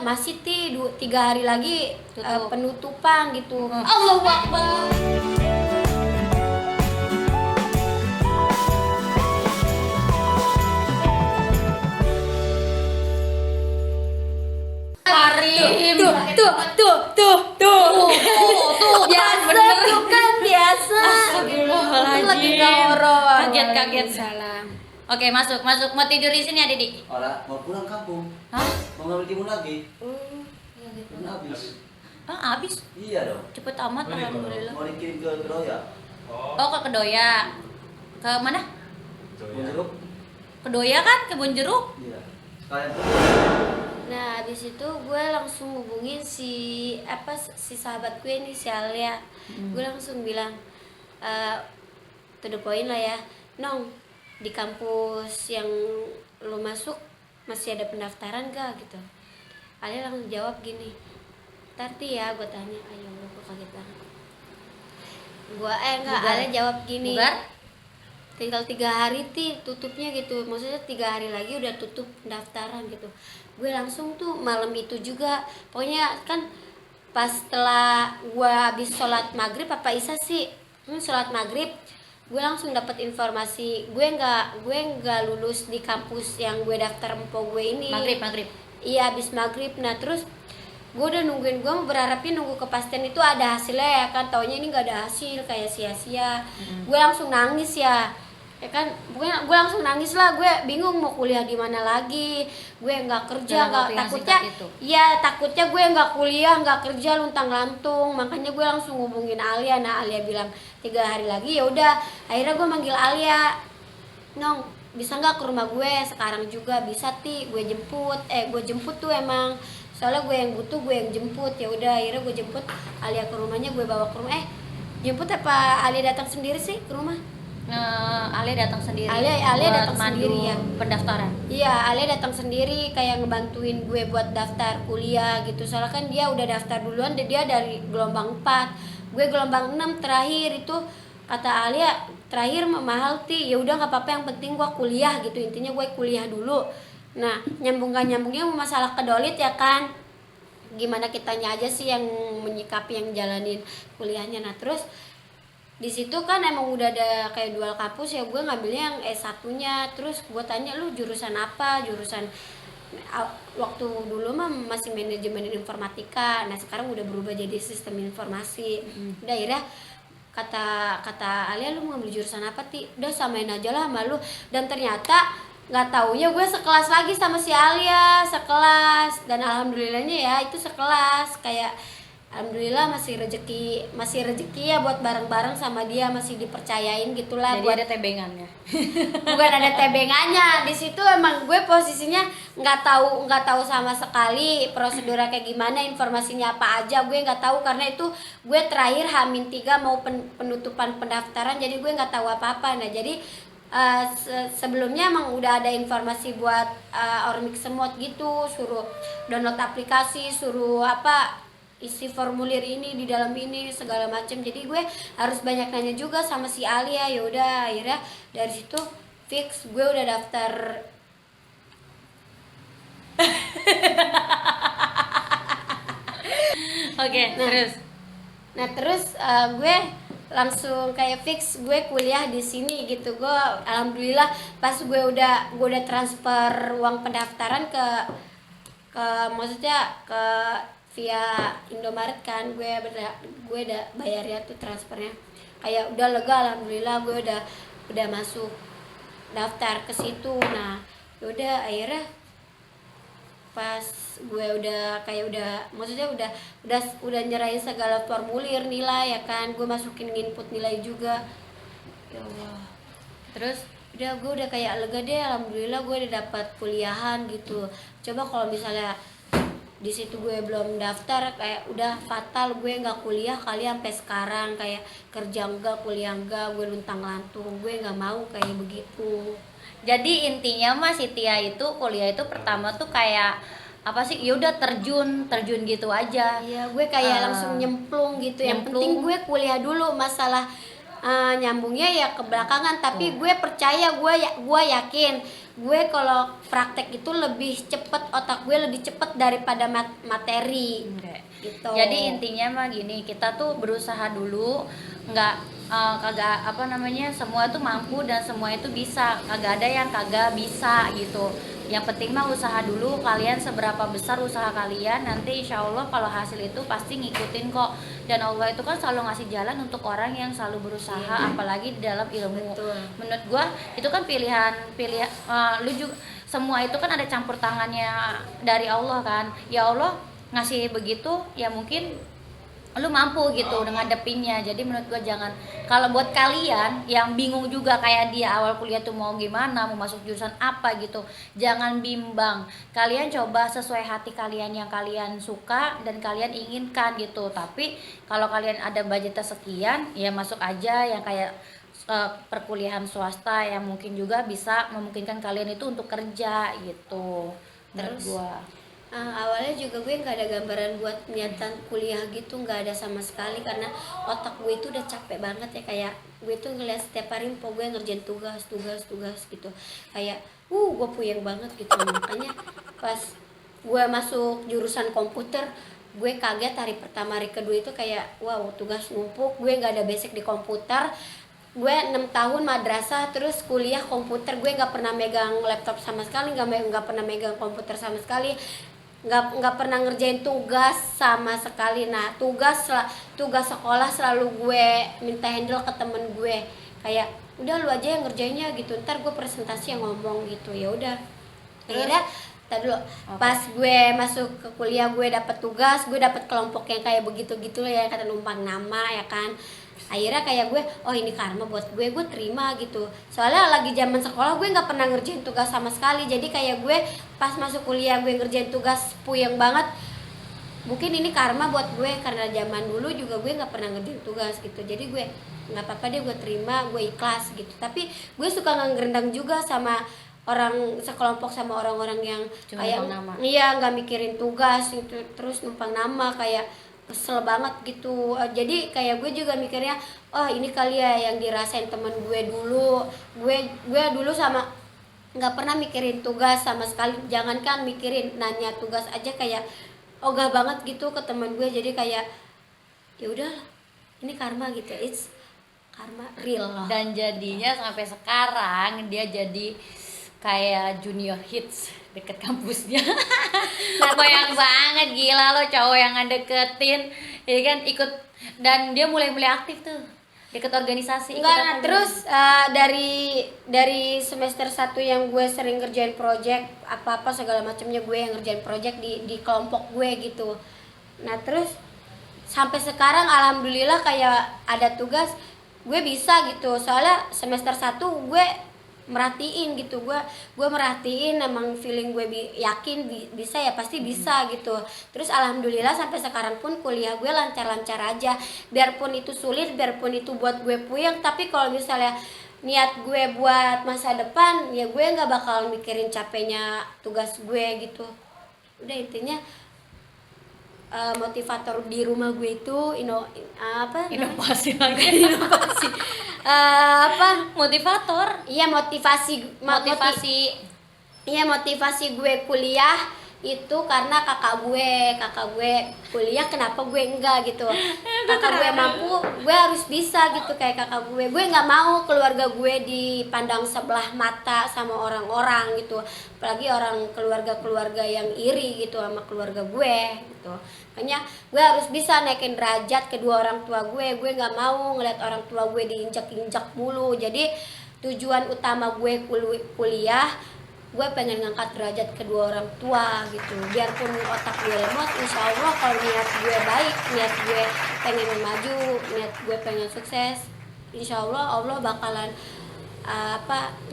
masih 3 hari lagi penutupan gitu. Allahu Akbar. Karim. Tuh. Biasa Biasa tuh kan biasa. Astagfirullahaladzim. Lagi ngorok. Kaget. Salah. Oke, masuk. Mau tidur di sini ya, Didi? Ora, mau pulang kampung. Hah? Mau ngambil timun lagi. Ya gitu. Kan habis. Habis. Iya dong. Cepet amat, alhamdulillah. Mau dikirim ke Kedoya. Oh, ke Kedoya. Ke mana? Kebun jeruk. Kedoya kan, kebun jeruk. Iya. Sekalian tuh. Nah, habis itu gue langsung hubungin si sahabat gue nih, si Alia. Gue langsung bilang to the point lah ya. Nong, di kampus yang lo masuk masih ada pendaftaran gak gitu. Alia langsung jawab gini, "Tarti ya," gue tanya. Ayo, gue kaget banget. Alia jawab gini. Bugar? Tinggal 3 hari tutupnya gitu, maksudnya 3 hari lagi udah tutup pendaftaran gitu. Gue langsung tuh malam itu juga, pokoknya kan pas setelah gue habis sholat maghrib apa isya sih, sholat maghrib, gue langsung dapat informasi gue nggak lulus di kampus yang gue daftar empo gue ini. Maghrib. Iya, habis maghrib. Nah terus gue udah nungguin, gue berharapnya nunggu kepastian itu ada hasilnya ya kan, taunya ini nggak ada hasil, kayak sia-sia. Gue langsung nangis ya kan, gue langsung nangis lah, gue bingung mau kuliah di mana lagi, gue nggak kerja, nggak, takutnya gue nggak kuliah nggak kerja luntang lantung, makanya gue langsung hubungin Alia. Nah, Alia bilang 3 hari lagi. Ya udah, akhirnya gue manggil Alia, "Nong, bisa nggak ke rumah gue sekarang juga?" "Bisa gue jemput tuh emang, soalnya gue yang butuh, gue yang jemput." Ya udah, akhirnya gue jemput Alia ke rumahnya, gue bawa ke rumah. Jemput apa Alia datang sendiri sih ke rumah? Alia datang sendiri. Alia datang sendiri ya. Pendaftaran. Iya, Alia datang sendiri kayak ngebantuin gue buat daftar kuliah gitu. Soalnya kan dia udah daftar duluan, dia dari gelombang 4. Gue gelombang 6 terakhir itu. Kata Alia, "Terakhir mahal ya udah nggak apa-apa, yang penting gue kuliah," gitu. Intinya gue kuliah dulu. Nah, nyambungnya masalah kedolit ya kan. Gimana kitanya aja sih yang menyikapi, yang jalanin kuliahnya. Nah, terus di situ kan emang udah ada kayak dual kampus ya, gue ngambilnya yang S1-nya. Terus gue tanya, "Lu jurusan apa?" Waktu dulu mah masih manajemen informatika. Nah, sekarang udah berubah jadi sistem informasi. Udah, akhirnya kata Alia, "Lu mau ngambil jurusan apa, Ti?" "Udah samain aja lah sama lu." Dan ternyata nggak taunya gue sekelas lagi sama si Alia, sekelas. Dan alhamdulillahnya ya itu sekelas, kayak alhamdulillah masih rezeki ya buat bareng-bareng sama dia, masih dipercayain gitulah. Jadi buat ada tebengannya. Bukan ada tebengannya, di situ emang gue posisinya nggak tahu sama sekali prosedurnya kayak gimana, informasinya apa aja gue nggak tahu, karena itu gue terakhir H-3 mau penutupan pendaftaran, jadi gue nggak tahu apa-apa. Nah, jadi sebelumnya emang udah ada informasi buat Ormik Semut gitu, suruh download aplikasi, suruh isi formulir ini di dalam ini segala macam. Jadi gue harus banyak nanya juga sama si Alia. Ya udah, akhirnya dari situ fix gue udah daftar. Oke, terus. Nah, terus gue langsung kayak fix gue kuliah di sini gitu. Gue alhamdulillah pas gue udah transfer uang pendaftaran ke maksudnya ke via Indomaret kan, gue udah bayarnya tuh transfernya, kayak udah lega, alhamdulillah gue udah masuk daftar ke situ. Nah, udah akhirnya pas gue maksudnya udah nyerahin segala formulir nilai ya kan, gue masukin input nilai juga. Ya Allah, Terus udah gue udah kayak lega deh, alhamdulillah gue udah dapat kuliahan gitu. Coba kalau misalnya di situ gue belum daftar, kayak udah fatal, gue nggak kuliah kali sampai sekarang, kayak kerja enggak, kuliah enggak, gue luntang lantung. Gue nggak mau kayak begitu. jadi intinya Mas Tia itu kuliah itu pertama tuh kayak apa sih? Ya udah terjun gitu aja. Iya, gue kayak langsung nyemplung gitu. Yang penting gue kuliah dulu. Masalah nyambungnya ya ke belakangan, tapi gue percaya, gue yakin gue kalau praktek itu lebih cepet, otak gue lebih cepet daripada materi gitu. Jadi intinya mah gini, kita tuh berusaha dulu, nggak kagak apa namanya, semua tuh mampu dan semua itu bisa, kagak ada yang kagak bisa gitu. Yang penting mah usaha dulu, kalian seberapa besar usaha kalian, nanti insya Allah kalau hasil itu pasti ngikutin kok. Dan Allah itu kan selalu ngasih jalan untuk orang yang selalu berusaha, apalagi di dalam ilmu. Betul. Menurut gua itu kan pilihan lu juga, semua itu kan ada campur tangannya dari Allah kan. Ya Allah ngasih begitu, ya mungkin lu mampu gitu dengan ngadepinnya. Jadi menurut gua jangan, kalau buat kalian yang bingung juga kayak dia awal kuliah tuh mau gimana, mau masuk jurusan apa gitu, jangan bimbang. Kalian coba sesuai hati kalian yang kalian suka dan kalian inginkan gitu. Tapi kalau kalian ada budgetnya sekian, ya masuk aja yang kayak perkuliahan swasta yang mungkin juga bisa memungkinkan kalian itu untuk kerja gitu. Menurut Terus? gua. Awalnya juga gue nggak ada gambaran buat niatan kuliah gitu, nggak ada sama sekali, karena otak gue itu udah capek banget ya, kayak gue tuh ngeliat setiap hari po gue ngerjain tugas gitu, kayak gue puyeng banget gitu. Makanya pas gue masuk jurusan komputer, gue kaget hari pertama hari kedua itu kayak wow, tugas numpuk, gue nggak ada basic di komputer. Gue 6 tahun madrasah terus kuliah komputer, gue nggak pernah megang laptop sama sekali, nggak pernah megang komputer sama sekali, nggak pernah ngerjain tugas sama sekali. Nah tugas sekolah selalu gue minta handle ke temen gue, kayak udah lu aja yang ngerjainnya gitu, ntar gue presentasi yang ngomong gitu. Ya udah akhirnya tadi dulu pas gue masuk ke kuliah, gue dapet tugas, gue dapet kelompok yang kayak begitu ya, kata numpang nama ya kan. Akhirnya kayak gue, oh ini karma buat gue terima gitu. Soalnya lagi zaman sekolah gue nggak pernah ngerjain tugas sama sekali, jadi kayak gue pas masuk kuliah gue ngerjain tugas puyeng banget. Mungkin ini karma buat gue, karena zaman dulu juga gue nggak pernah ngerjain tugas gitu. Jadi gue nggak apa-apa deh, gue terima, gue ikhlas gitu. Tapi gue suka ngerendang juga sama orang sekelompok, sama orang-orang yang cuma kayak numpang nama. iya nggak mikirin tugas gitu, terus numpang nama, kayak kesel banget gitu. Jadi kayak gue juga mikirnya, oh ini kali ya yang dirasain temen gue dulu. Gue dulu sama nggak pernah mikirin tugas sama sekali, jangankan mikirin, nanya tugas aja kayak ogah banget gitu ke teman gue. Jadi kayak ya udah, ini karma gitu, it's karma real loh. Dan jadinya sampai sekarang dia jadi kayak junior hits deket kampusnya. Bayang banget, gila lo, cowok yang ngedeketin ya kan, ikut, dan dia mulai aktif tuh deket organisasi. Enggak, nah, terus dari semester 1 yang gue sering ngerjain project apa segala macamnya, gue yang ngerjain project di kelompok gue gitu. Nah terus sampai sekarang alhamdulillah kayak ada tugas gue bisa gitu, soalnya semester 1 gue merhatiin gitu, gue merhatiin, emang feeling gue yakin bisa ya, pasti bisa gitu. Terus alhamdulillah sampai sekarang pun kuliah gue lancar-lancar aja, biarpun itu sulit, biarpun itu buat gue puyeng, tapi kalau misalnya niat gue buat masa depan, ya gue nggak bakal mikirin capeknya tugas gue gitu. Udah intinya motivator di rumah gue itu inovasi lagi. inovasi Motivator, iya motivasi iya motivasi gue kuliah itu karena kakak gue kuliah, kenapa gue enggak gitu. Kakak gue mampu, gue harus bisa gitu kayak kakak gue nggak mau keluarga gue dipandang sebelah mata sama orang-orang gitu, apalagi orang keluarga yang iri gitu sama keluarga gue gitu. Makanya gue harus bisa naikin derajat kedua orang tua gue nggak mau ngeliat orang tua gue diinjak-injak mulu. Jadi tujuan utama gue kuliah, gue pengen ngangkat derajat kedua orang tua gitu. Biarpun otak gue lemot, insya Allah kalau niat gue baik, niat gue pengen maju, niat gue pengen sukses, insya Allah bakalan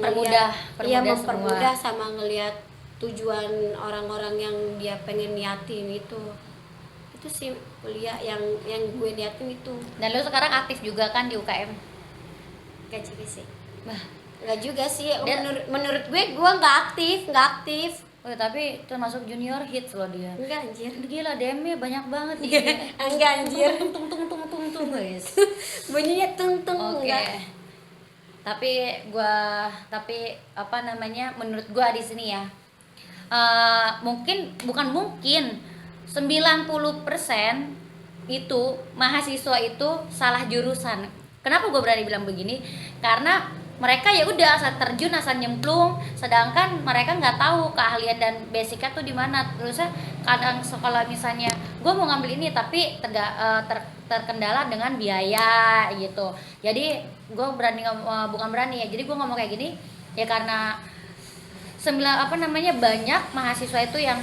mempermudah sama ngelihat tujuan orang-orang yang dia pengen niatin itu sih. Kuliah yang gue niatin itu. Dan lu sekarang aktif juga kan di UKM? Gak juga sih. Bah, Nggak juga sih, menurut gue nggak aktif. Oh, tapi termasuk junior hits loh dia. Enggak anjir. Gila, DM-nya banyak banget nih. Enggak anjir. Tung guys. Bunyinya tung Oke. enggak. Tapi apa namanya? Menurut gua di sini ya. Bukan mungkin 90% itu mahasiswa itu salah jurusan. Kenapa gue berani bilang begini? Karena mereka ya udah asal terjun, asal nyemplung, sedangkan mereka nggak tahu keahlian dan basicnya tuh di mana. Terusnya kadang sekolah misalnya gue mau ngambil ini tapi terkendala dengan biaya gitu. Jadi gue bukan berani ya. Jadi gue ngomong kayak gini ya karena banyak mahasiswa itu yang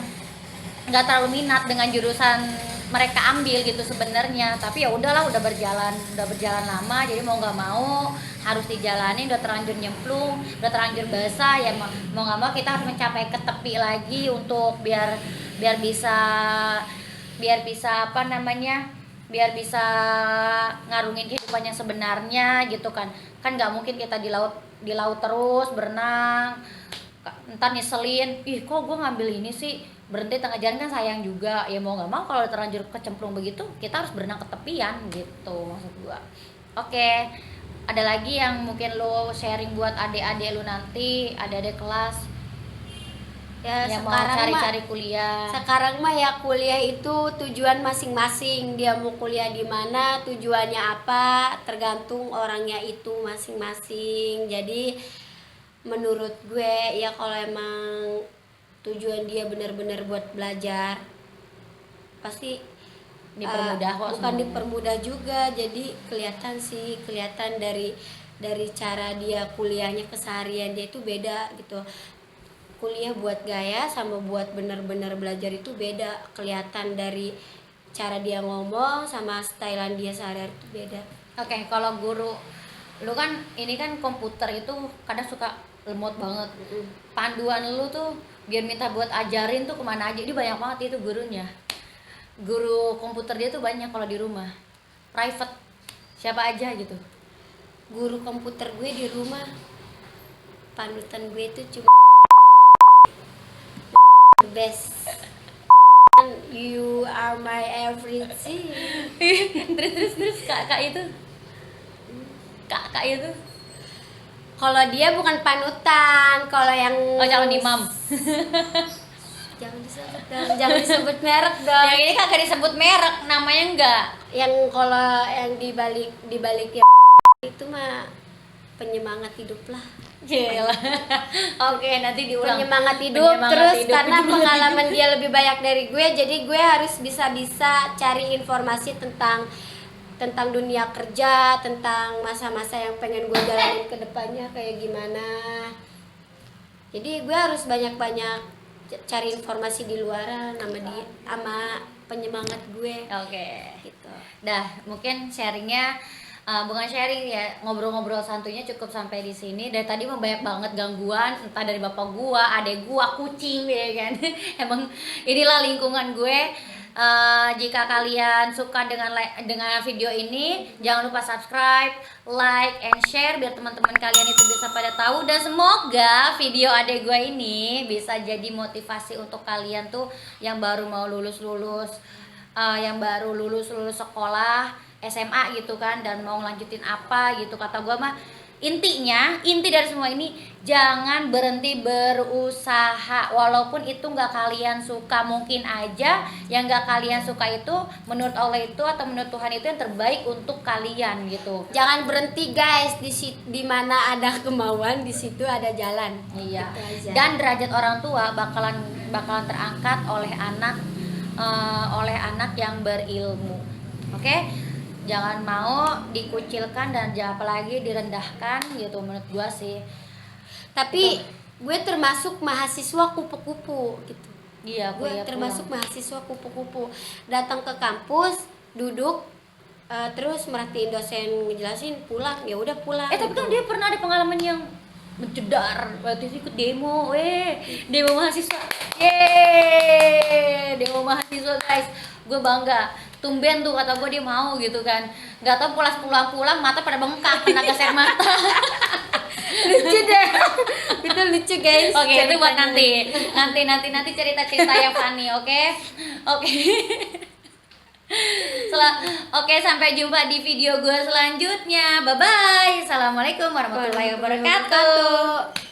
nggak terlalu minat dengan jurusan mereka ambil gitu sebenarnya, tapi ya udahlah, udah berjalan lama, jadi mau nggak mau harus dijalani, udah terlanjur nyemplung, udah terlanjur basah ya, mau nggak mau kita harus mencapai ke tepi lagi untuk biar bisa biar bisa ngarungin kehidupan yang sebenarnya gitu kan nggak mungkin kita di laut terus berenang, entar nyeselin, ih kok gue ngambil ini sih, berhenti tengah jalan kan sayang juga. Ya mau nggak mau kalau terlanjur kecemplung begitu kita harus berenang ke tepian gitu maksud gua. Oke, ada lagi yang mungkin lo sharing buat adik-adik lo nanti, adik-adik kelas Ya yang mau sekarang cari-cari mah kuliah. sekarang mah ya kuliah itu tujuan masing-masing. Dia mau kuliah di mana, tujuannya apa, tergantung orangnya itu masing-masing. Jadi menurut gue ya kalau emang tujuan dia benar-benar buat belajar pasti Dipermudah kok bukan semuanya. dipermudah juga. Jadi kelihatan dari cara dia kuliahnya, keseharian dia itu beda gitu. Kuliah buat gaya sama buat benar-benar belajar itu beda, kelihatan dari cara dia ngomong sama stylean dia sehari-hari itu beda. Oke, kalau guru lu kan ini kan komputer itu kadang suka lemot banget. Panduan lu tuh biar minta buat ajarin tuh kemana aja, dia banyak banget itu gurunya. Guru komputer dia tuh banyak kalau di rumah private, siapa aja gitu. Guru komputer gue di rumah panutan gue itu cuma the best. You are my everything. terus kak itu Kalau dia bukan panutan, kalau yang calon imam. jangan disebut merek dong. Yang ini kagak disebut merek, namanya enggak. Yang kalau yang dibalik ya itu mah penyemangat hidup lah. Gila. Oke, nanti diulang. Penyemangat hidup. Terus karena penyemangat pengalaman hidup. dia lebih banyak dari gue, jadi gue harus bisa cari informasi tentang dunia kerja, tentang masa-masa yang pengen gue jalanin ke depannya kayak gimana. Jadi gue harus banyak-banyak cari informasi di luaran sama penyemangat gue. Oke. Gitu. Dah, mungkin sharingnya bukan sharing ya, ngobrol-ngobrol santuйnya cukup sampai di sini. Dari tadi mah banyak banget gangguan, entah dari bapak gua, adek gua, kucing ya kan. Emang inilah lingkungan gue. Jika kalian suka dengan video ini, jangan lupa subscribe, like, and share biar teman-teman kalian itu bisa pada tahu, dan semoga video adek gue ini bisa jadi motivasi untuk kalian tuh yang baru mau lulus sekolah SMA gitu kan, dan mau lanjutin apa gitu. Kata gue mah inti dari semua ini, jangan berhenti berusaha walaupun itu nggak kalian suka. Mungkin aja yang nggak kalian suka itu menurut Allah itu atau menurut Tuhan itu yang terbaik untuk kalian gitu. Jangan berhenti guys, di mana ada kemauan di situ ada jalan. Iya. Gitu aja. Dan derajat orang tua bakalan terangkat oleh anak yang berilmu. Oke? Jangan mau dikucilkan dan apalagi direndahkan gitu menurut gua sih. Tapi gue termasuk mahasiswa kupu-kupu gitu. Iya, Gue termasuk mahasiswa kupu-kupu. Datang ke kampus, duduk, terus merhatiin dosen ngejelasin, pulang, ya udah pulang. Tapi kan dia pernah ada pengalaman yang mencedar waktu itu ikut demo mahasiswa. Demo mahasiswa guys. Gue bangga. Tumben tuh kata gue dia mau gitu kan. Gak tau pulang mata pada bengkak, kena gas air mata. lucu deh. Itu lucu guys. Oke, itu buat ceritanya. nanti cerita-cerita yang funny, oke? Oke. Oke, sampai jumpa di video gue selanjutnya. Bye bye. Assalamualaikum warahmatullahi wabarakatuh.